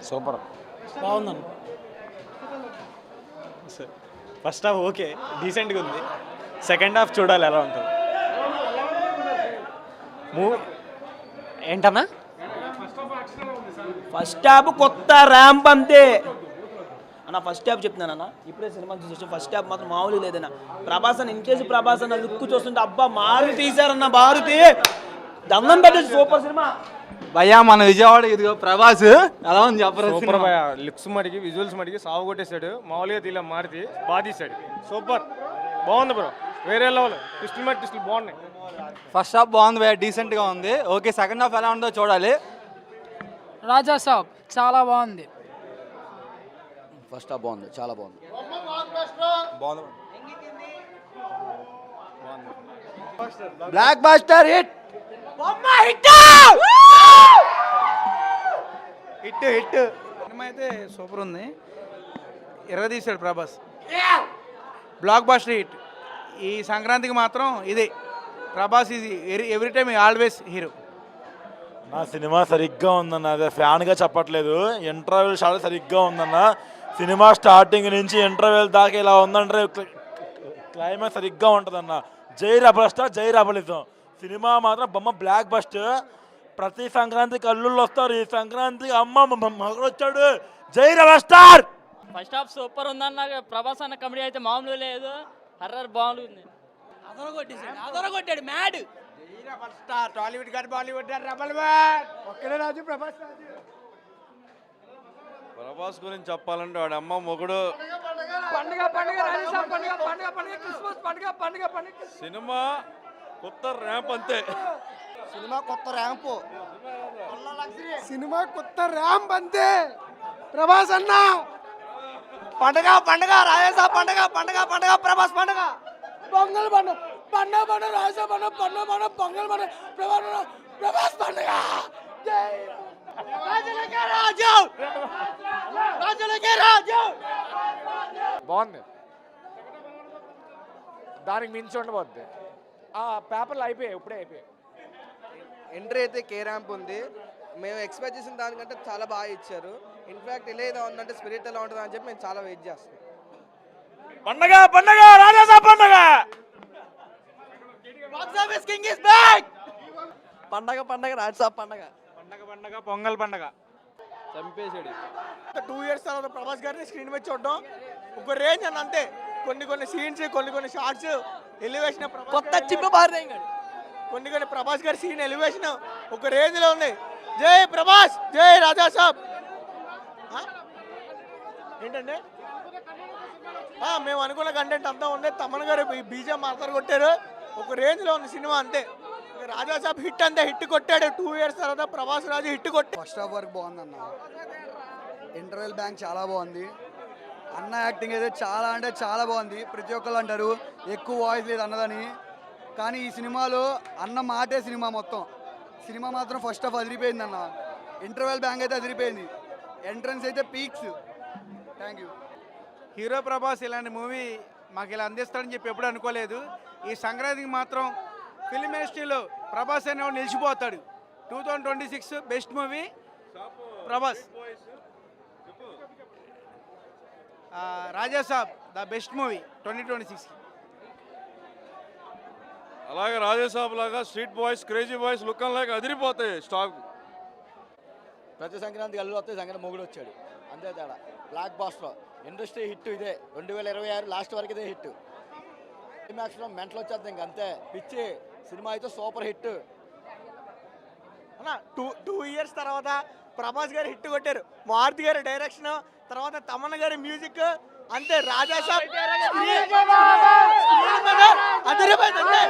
Super. బాగుందన్న. First half okay, డీసెంట్గా ఉంది. సెకండ్ హాఫ్ చూడాలి ఎలా ఉంటుంది. మూవీ ఏంటన్నా? ఫస్ట్ హాఫ్ కొత్త ర్యాంప్ అంతే అన్న. ఫస్ట్ హాఫ్ చెప్తున్నానన్న, ఇప్పుడే సినిమా చూసి ఫస్ట్ హాఫ్ మాత్రం మామూలు లేదన్న. ప్రభాస్ అన్న ఇన్కేసు ప్రభాస్ అన్న లుక్ చూస్తుంటే అబ్బా మారు తీశారన్న. మారుతి దండం పెట్టేసి సూపర్ సినిమా భయ్యా మన విజయవాడ ఇదిగో ప్రభాస్ ఎలా ఉంది చెప్పరు. సూపర్ భయ, లుక్స్ మడికి విజువల్స్ మడికి సాగు కొట్టేశాడు. మామూలుగా తీలా మారుతి బాగా తీశాడు. సూపర్ బాగుంది బ్రో, వేరే లెవెల్. ట్విస్టులు మరి ట్విస్టులు బాగున్నాయి. ఫస్ట్ హాఫ్ బాగుంది భయ్యా, డీసెంట్ గా ఉంది. ఓకే, సెకండ్ హాఫ్ ఎలా ఉందో చూడాలి. రాజా సాబ్ చాలా బాగుంది. ఫస్ట్ హాఫ్ బాగుంది, చాలా బాగుంది. Blockbuster hit. Hit hit సినిమా అయితే సూపర్ ఉంది. ఎర్రదీశాడు ప్రభాస్. Blockbuster hit. ఈ సంక్రాంతికి మాత్రం ఇదే Prabhas is every time always hero. నా సినిమా సరిగ్గా ఉందన్న, అదే ఫ్యాన్గా చెప్పట్లేదు. ఇంటర్వెల్ చాలా సరిగ్గా ఉందన్న. సినిమా స్టార్టింగ్ నుంచి ఇంటర్వెల్ దాకా ఇలా ఉందంటే క్లైమాక్స్ సరిగ్గా ఉంటుందన్న. జై రెబల్ స్టార్, జై రెబలిజం. సినిమా మాత్రం బొమ్మ బ్లాక్ బస్టర్. ప్రతి సంక్రాంతికి అల్లుళ్ళు వస్తారు, ఈ సంక్రాంతికి అమ్మ మగడు వచ్చాడు. జై rebel star. First half super ఉందన్న. ప్రభాస్ అన్న కామెడీ అయితే మామూలు లేదు, హర్రర్ బాగుంది. అదరగొట్టాడు మ్యాడ్. టాలీవుడ్ గారు బాలీవుడ్ రెబల్ ఒక్కడే రాజు ప్రభాస్ రాజు. ప్రభాస్ గురించి చెప్పాలంటే వాడి అమ్మ మొగుడు. పండుగ పండుగ రాజేశాబ్ పండుగ పండుగ పండుగ క్రిస్మస్ పండుగ పండుగ పండుగ. సినిమా కొత్త ర్యాంప్ అంతే. సినిమా కొత్త ర్యాంపు. సినిమా కొత్త ర్యాంప్ అంతే. ప్రభాస్ అన్న పండుగ పండుగ రాజేశాబ్ పండుగ పండుగ పండుగ ప్రభాస్ పండుగ. పొంగల్ పండుగ పండుగ పండుగ రాజేశాబ్ పండుగ పండుగ పండుగ పొంగల్ పండుగ ప్రభాస్ పండుగ. బాగుంది, దానికి మించి ఉండబోద్ది. పేపర్లు అయిపోయాయి, ఇప్పుడే అయిపోయాయి. ఎంట్రీ అయితే కే ర్యాంప్ ఉంది. మేము ఎక్స్పెక్ట్ చేసిన దానికంటే చాలా బాగా ఇచ్చారు. ఇన్ఫ్యాక్ట్ ఇలా ఏదో ఉందంటే స్పిరిట్ ఎలా ఉంటుంది అని చెప్పి మేము చాలా వెయిట్ చేస్తాం. పండగ పండగ రాజేశా పండగ. పండగ పండగ రాజసాబ్ పండగ. పండగ పండగ పొంగల్ పండగ. చంపేశాడు. 2 years తర్వాత ప్రభాస్ గారిని స్క్రీన్ మీద చూడడం ఒక రేంజ్ అని అంతే. కొన్ని సీన్స్ కొన్ని షార్ట్స్ ఎలివేషన్ కొత్త చిప్పు బాగా కొన్ని ప్రభాస్ గారి సీన్ ఎలివేషన్ ఒక రేంజ్ లో ఉంది. జై ప్రభాస్, జై రాజా సాబ్. ఏంటంటే మేము అనుకున్న కంటెంట్ అంతా ఉంది. తమన్ గారు బీజం మాత్రం కొట్టారు. ఒక రేంజ్ లో ఉంది సినిమా అంతే. రాజా సాబ్ హిట్ అంతే, హిట్ కొట్టాడు. 2 years తర్వాత ప్రభాస్ రాజు హిట్ కొట్టాడు. ఫస్ట్ హాఫ్ వరకు బాగుందన్న. ఇంటర్వెల్ బ్యాంక్ చాలా బాగుంది. అన్న యాక్టింగ్ అయితే చాలా అంటే చాలా బాగుంది. ప్రతి ఒక్కరు అంటారు ఎక్కువ వాయిస్ లేదు అన్నదని, కానీ ఈ సినిమాలో అన్న మాటే సినిమా మొత్తం. సినిమా మాత్రం ఫస్ట్ హాఫ్ అదిరిపోయింది అన్న. ఇంటర్వెల్ బ్యాంక్ అయితే అదిరిపోయింది. ఎంట్రన్స్ అయితే peaks. Thank you. Hero Prabhas ఇలాంటి మూవీ మాకు ఇలా అందిస్తాడని చెప్పి ఎప్పుడు అనుకోలేదు. ఈ సంక్రాంతికి మాత్రం ఫిల్మ్ ఇండస్ట్రీలో ప్రభాస్ అనేవాడు నిలిచిపోతాడు. 2026 best movie Prabhas. Raja Saab the best movie 2026. అలాగే రాజేసాబ్ లాగా street boys, crazy boys look లాగా అదిరిపోతాయి స్టాక్. ప్రతి సంక్రాంతికి అల్లు వస్తే సంక్రాంతి మొగుడు వచ్చాడు, అంతే తేడా. బ్లాక్ బాస్టర్ ఇండస్ట్రీ హిట్ ఇదే. 2026 లాస్ట్ వరకు ఇదే హిట్. క్లైమాక్స్లో మెంటలు వచ్చేది ఇంక అంతే పిచ్చి. సినిమా అయితే సూపర్ హిట్ అన్న. 2 years తర్వాత ప్రభాస్ గారు హిట్ కొట్టారు. మారుతి గారి డైరెక్షన్ తర్వాత తమన్ గారి మ్యూజిక్ అంతే. రాజా సాబ్ అదిరిపోయింది అంతే.